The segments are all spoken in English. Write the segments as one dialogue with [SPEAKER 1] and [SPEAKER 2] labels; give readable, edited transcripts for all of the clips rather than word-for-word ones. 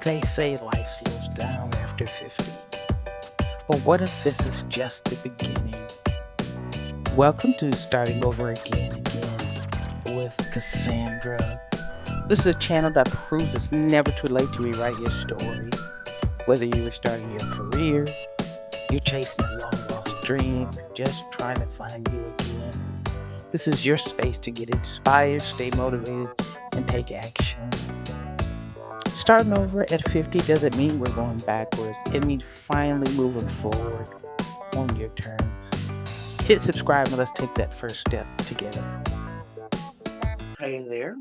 [SPEAKER 1] They say life slows down after 50. But what if this is just the beginning? Welcome to Starting Over Again with Cassandra. This is a channel that proves it's never too late to rewrite your story. Whether you were starting your career, you're chasing a long lost dream, or just trying to find you again, this is your space to get inspired, stay motivated, and take action. Starting over at 50 doesn't mean we're going backwards. It means finally moving forward on your terms. Hit subscribe and let's take that first step together. Hey there,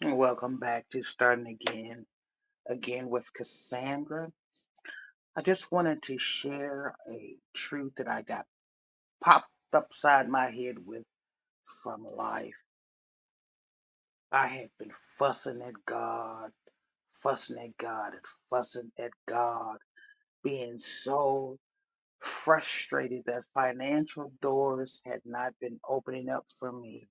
[SPEAKER 1] and welcome back to Starting again with Cassandra. I just wanted to share a truth that I got popped upside my head with from life. I had been and fussing at God, being so frustrated that financial doors had not been opening up for me.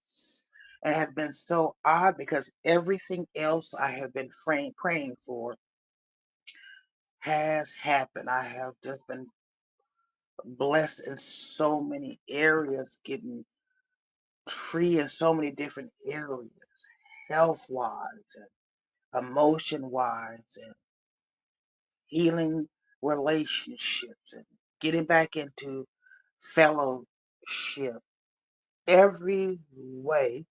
[SPEAKER 1] And have been so odd because everything else I have been praying for has happened. I have just been blessed in so many areas, getting free in so many different areas, health wise and emotion wise, and healing relationships, and getting back into fellowship every way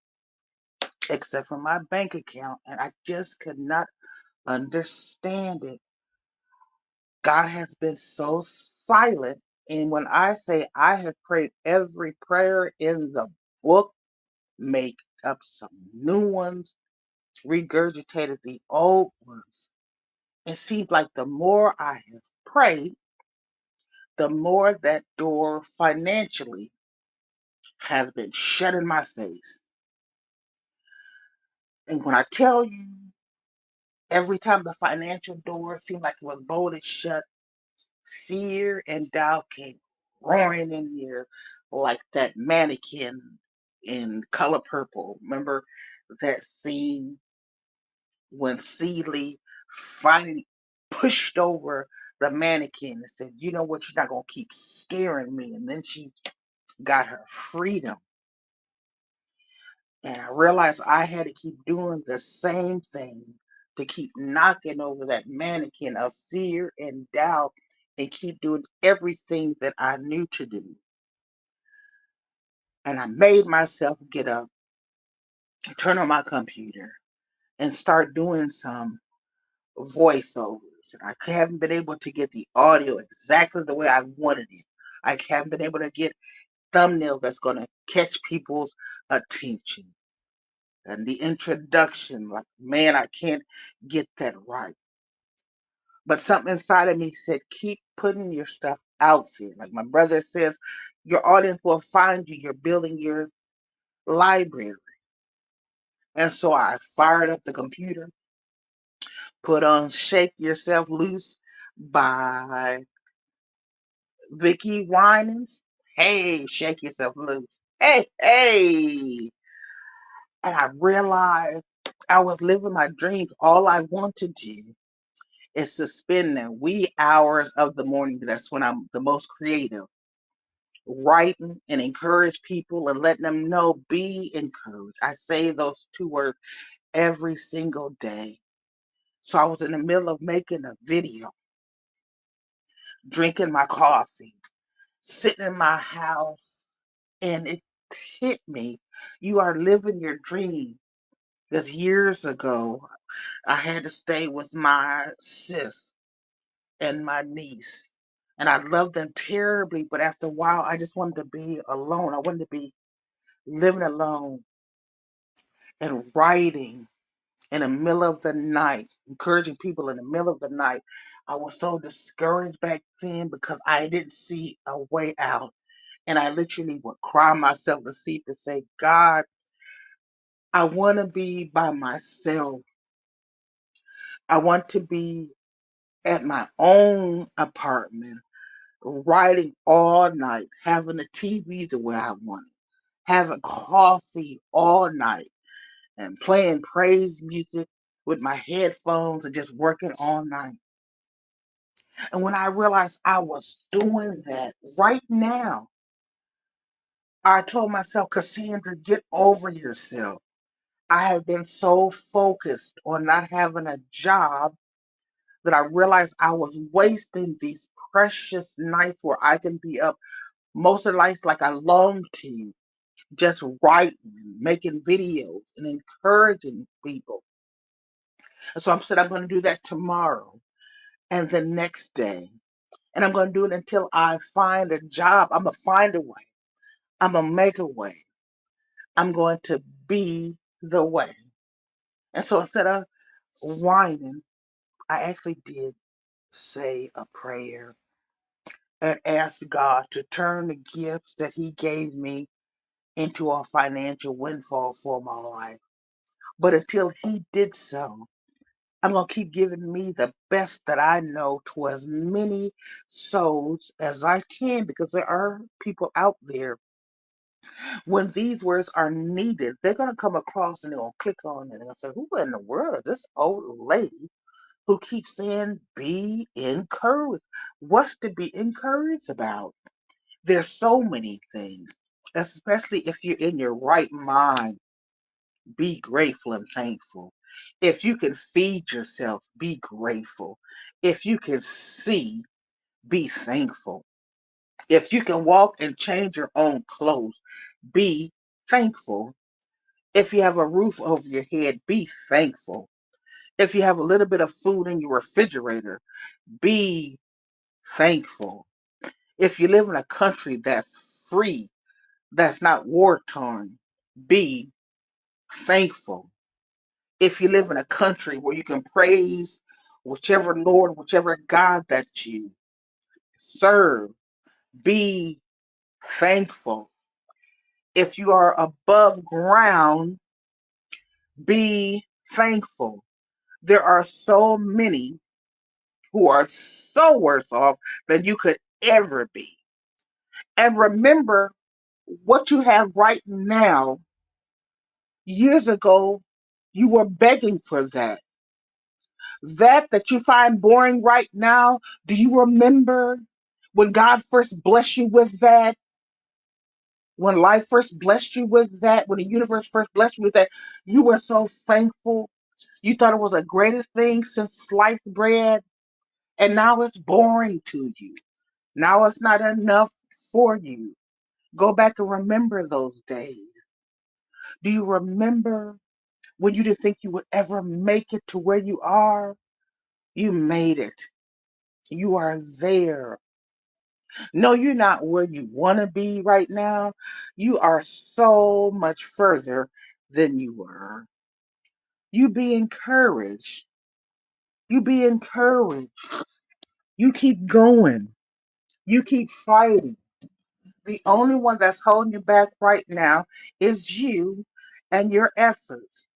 [SPEAKER 1] except for my bank account. And I just could not understand it. God has been so silent. And when I say I have prayed every prayer in the book, make up some new ones, regurgitated the old ones, it seems like the more I have prayed, the more that door financially has been shut in my face. And when I tell you, every time the financial door seemed like it was bolted shut, fear and doubt came roaring in there like that mannequin in Color Purple. Remember that scene when Celie finally pushed over the mannequin and said, "You know what? You're not going to keep scaring me." And then she got her freedom. And I realized I had to keep doing the same thing to keep knocking over that mannequin of fear and doubt and keep doing everything that I knew to do. And I made myself get up, turn on my computer, and start doing some voiceovers. And I haven't been able to get the audio exactly the way I wanted it. I haven't been able to get thumbnail that's going to catch people's attention. And the introduction, like, man, I can't get that right. But something inside of me said, keep putting your stuff out there. Like my brother says, your audience will find you. You're building your library. And so I fired up the computer, put on Shake Yourself Loose by Vicky Winans. Hey, shake yourself loose. Hey, hey. And I realized I was living my dreams. All I want to do is to spend the wee hours of the morning. That's when I'm the most creative, writing and encourage people and letting them know, be encouraged. I say those two words every single day. So I was in the middle of making a video, drinking my coffee, sitting in my house, and it hit me. You are living your dream. Because years ago, I had to stay with my sis and my niece. And I loved them terribly, but after a while, I just wanted to be alone. I wanted to be living alone and writing in the middle of the night, encouraging people in the middle of the night. I was so discouraged back then because I didn't see a way out. And I literally would cry myself to sleep and say, God, I want to be by myself. I want to be at my own apartment, writing all night, having the TV the way I want it, having coffee all night, and playing praise music with my headphones and just working all night. And when I realized I was doing that right now, I told myself, Cassandra, get over yourself. I have been so focused on not having a job that I realized I was wasting these precious nights where I can be up most of the nights like I long to, just writing, making videos, and encouraging people. And so I said, I'm going to do that tomorrow and the next day. And I'm going to do it until I find a job. I'm going to find a way. I'm going to make a way. I'm going to be the way. And so instead of whining, I actually did say a prayer and ask God to turn the gifts that He gave me into a financial windfall for my life. But until He did so, I'm going to keep giving me the best that I know to as many souls as I can, because there are people out there, when these words are needed, they're going to come across and they're going to click on it and they'll say, who in the world is this old lady who keeps saying, be encouraged? What's to be encouraged about? There's so many things, especially if you're in your right mind. Be grateful and thankful. If you can feed yourself, be grateful. If you can see, be thankful. If you can walk and change your own clothes, be thankful. If you have a roof over your head, be thankful. If you have a little bit of food in your refrigerator, be thankful. If you live in a country that's free, that's not war torn, be thankful. If you live in a country where you can praise whichever Lord, whichever God that you serve, be thankful. If you are above ground, be thankful. There are so many who are so worse off than you could ever be. And remember, what you have right now, years ago, you were begging for that. That you find boring right now, do you remember when God first blessed you with that? When life first blessed you with that? When the universe first blessed you with that? You were so thankful. You thought it was the greatest thing since sliced bread, and now it's boring to you. Now it's not enough for you. Go back and remember those days. Do you remember when you didn't think you would ever make it to where you are? You made it. You are there. No, you're not where you want to be right now. You are so much further than you were. You be encouraged. You be encouraged. You keep going. You keep fighting. The only one that's holding you back right now is you and your efforts.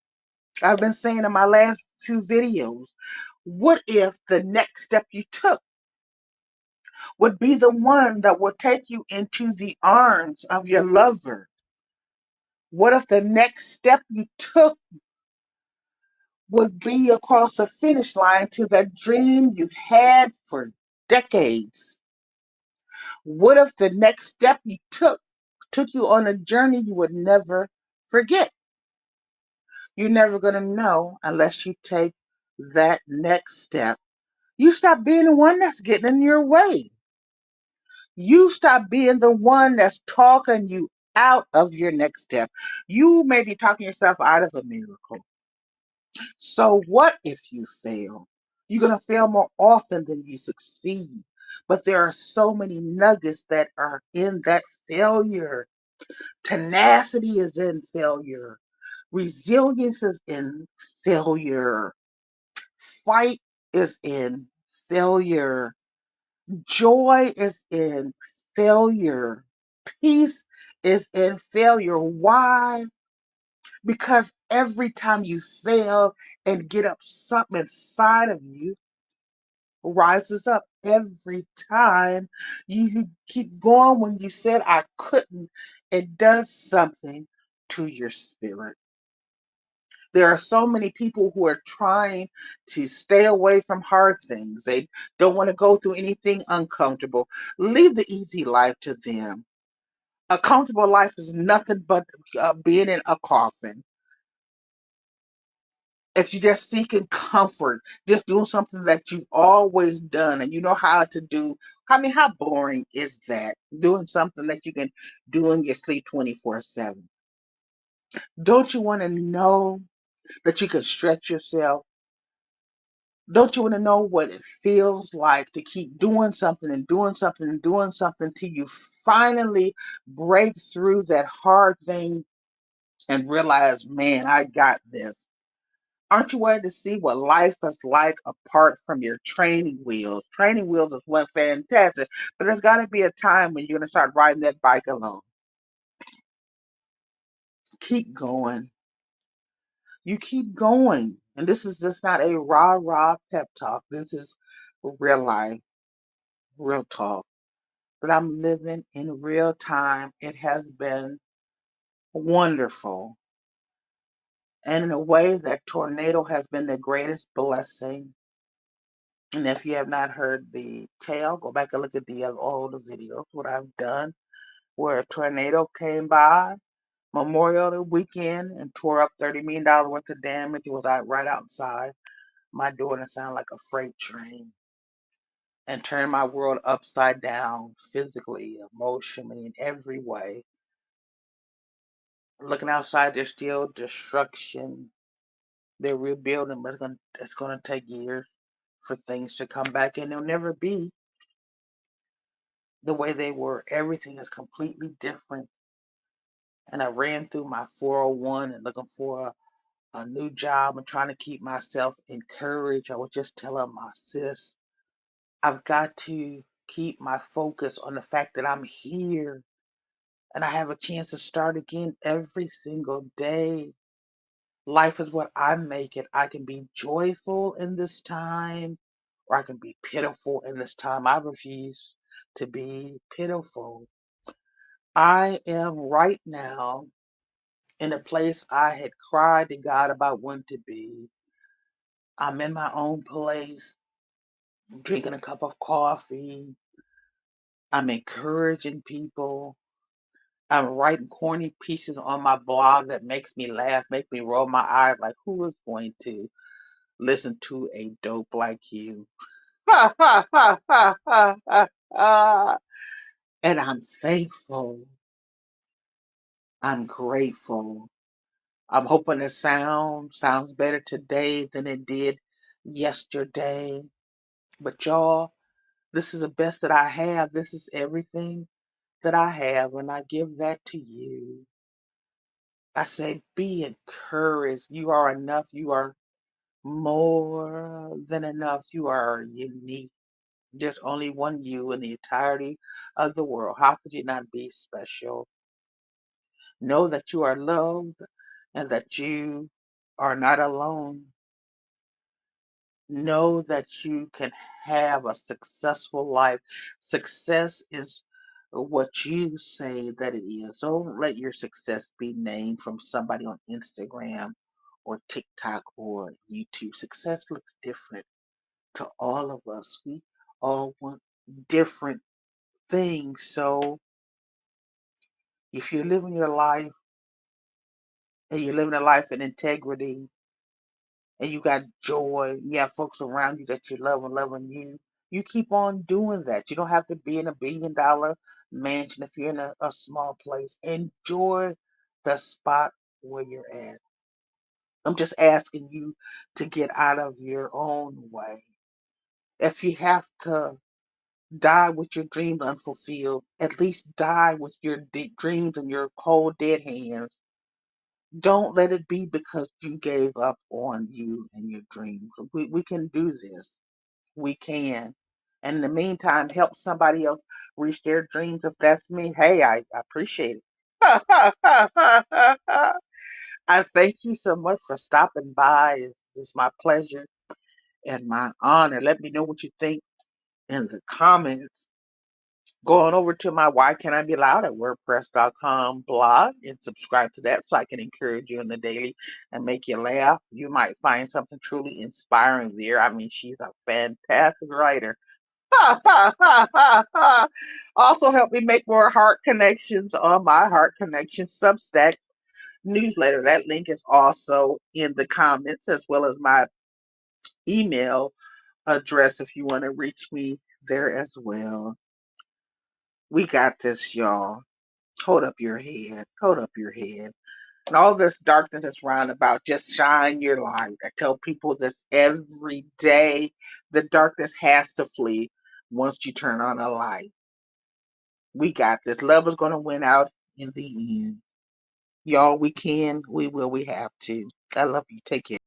[SPEAKER 1] I've been saying in my last two videos, what if the next step you took would be the one that will take you into the arms of your lover? What if the next step you took would be across the finish line to that dream you had for decades? What if the next step you took you on a journey you would never forget? You're never going to know unless you take that next step. You stop being the one that's getting in your way. You stop being the one that's talking you out of your next step. You may be talking yourself out of a miracle. So what if you fail? You're going to fail more often than you succeed. But there are so many nuggets that are in that failure. Tenacity is in failure. Resilience is in failure. Fight is in failure. Joy is in failure. Peace is in failure. Why? Because every time you fail and get up, something inside of you rises up. Every time you keep going when you said, I couldn't, it does something to your spirit. There are so many people who are trying to stay away from hard things. They don't want to go through anything uncomfortable. Leave the easy life to them. A comfortable life is nothing but being in a coffin. If you're just seeking comfort, just doing something that you've always done and you know how to do, I mean, how boring is that? Doing something that you can do in your sleep 24/7. Don't you want to know that you can stretch yourself? Don't you want to know what it feels like to keep doing something and doing something and doing something till you finally break through that hard thing and realize, man, I got this? Aren't you ready to see what life is like apart from your training wheels? Training wheels is one fantastic, but there's got to be a time when you're going to start riding that bike alone. Keep going. You keep going. And this is just not a rah rah pep talk. This is real life, real talk. But I'm living in real time. It has been wonderful. And in a way, that tornado has been the greatest blessing. And if you have not heard the tale, go back and look at the older videos, what I've done, where a tornado came by Memorial Day weekend and tore up $30 million worth of damage. It was out right outside my door and it sounded like a freight train and turned my world upside down physically, emotionally, in every way. Looking outside, there's still destruction. They're rebuilding, but it's gonna take years for things to come back, and they'll never be the way they were. Everything is completely different. And I ran through my 401 and looking for a new job and trying to keep myself encouraged. I was just telling my sis, I've got to keep my focus on the fact that I'm here and I have a chance to start again every single day. Life is what I make it. I can be joyful in this time or I can be pitiful in this time. I refuse to be pitiful. I am right now in a place I had cried to God about wanting to be. I'm in my own place, drinking a cup of coffee. I'm encouraging people. I'm writing corny pieces on my blog that makes me laugh, make me roll my eyes like who is going to listen to a dope like you? Ha ha ha ha ha ha. Ha. And I'm thankful. I'm grateful. I'm hoping the sound sounds better today than it did yesterday. But y'all, this is the best that I have. This is everything that I have, and I give that to you. I say, be encouraged. You are enough. You are more than enough. You are unique. There's only one you in the entirety of the world. How could you not be special? Know that you are loved and that you are not alone. Know that you can have a successful life. Success is what you say that it is. Don't let your success be named from somebody on Instagram or TikTok or YouTube. Success looks different to all of us. We all want different things. So if you're living your life and you're living a life in integrity, and you got joy, you have folks around you that you love and loving you, you keep on doing that. You don't have to be in $1 billion mansion if you're in a small place. Enjoy the spot where you're at. I'm just asking you to get out of your own way. If you have to die with your dreams unfulfilled, at least die with your dreams in your cold, dead hands. Don't let it be because you gave up on you and your dreams. We can do this. We can. And in the meantime, help somebody else reach their dreams. If that's me, hey, I appreciate it. I thank you so much for stopping by. It's my pleasure and my honor. Let me know what you think in the comments. Go on over to my Why Can I Be Loud at WordPress.com blog and subscribe to that so I can encourage you in the daily and make you laugh. You might find something truly inspiring there. I mean, she's a fantastic writer. Ha, ha, ha, ha, ha. Also, help me make more heart connections on my Heart Connection Substack newsletter. That link is also in the comments, as well as my email address if you want to reach me there as well. We got this, y'all. Hold up your head. Hold up your head. And all this darkness that's round about, just shine your light. I tell people this every day. The darkness has to flee once you turn on a light. We got this. Love is going to win out in the end. Y'all, we can, we will, we have to. I love you. Take care.